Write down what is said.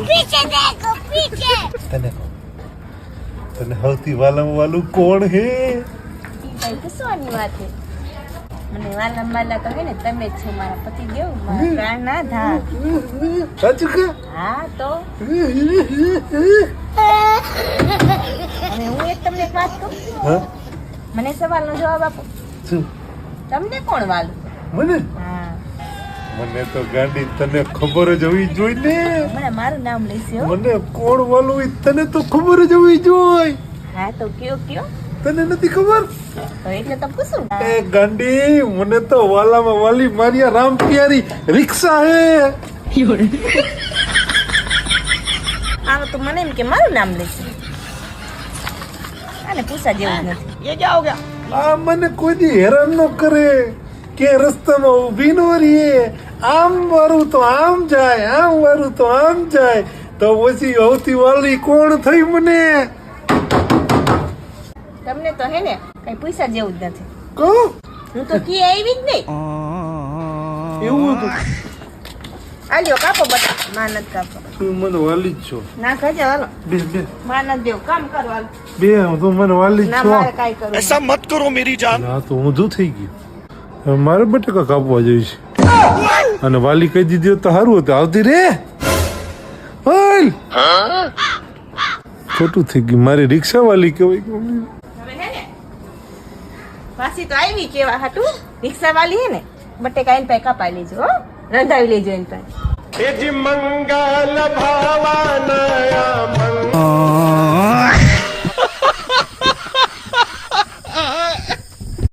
पीछे देखो पीछे તને કહું તને સૌથી વાલામાં વાલું કોણ હે ભાઈ પૂછવાની વાત છે મને વાલા માલા તો હે ને તમે જ છો મારા પતિ દેવ મારા પ્રાણના ધા સાચું કે હા તો અને હું એક તમને એક વાત કહું હા મને સવાલનો જવાબ આપો શું તમને કોણ વાલું મને હા મને તો ગાંડી તને ખબર જ હોવી જોઈએ ને મને મારું નામ લઈશ હો મને કોણ વાલું હોય તને તો ખબર જ હોવી જોઈએ હા તો કયો તને નથી ખબર તો એટલે તો પૂછું એ ગાંડી મને તો વાલામાં વાલી મારિયા રામ પ્યારી રિક્ષા હે આમ તો મને એમ કે મારું નામ લઈશ આને પૂછા જેવું જ નથી આ મને કોઈ દી હેરાન ન કરે કે રસ્તામાં ઊભી ન રહીએ આમ વારું તો આમ જાય આમ વારું તો આમ જાય તો પછી સૌથી વાલી કોણ થઈ મને તમને તો હે ને કઈ પૂછા જેવું જ નથી કહો હું તો કી આવી જ નહીં એવું હતું આલ્યો કાપો બટા માનત કાપો તું મને વાલી જ છો ના ખજે હાલો બે બે માનત દેવ કામ કરવા બે તું મને વાલી જ ના છો મારે કાઈ કરવું ऐसा मत करो मेरी जान ના તો ઊંધું થઈ ગયું હવે મારે બટાકા કાપવા જઈ છે અને વાલી કહી દીધી હોત તો સારું હતું આવતી રે ઓલ ખોટું થઈ ગયું મારી રિક્ષા વાલી કહેવાય હવે હે ને પાછી તો આવી કેવા હાટું રિક્ષા વાળી હે ને બટેકા એને પાસે કાપાઈ લેજો હો રંધાવી લેજો એને પાસે मंगल भावानया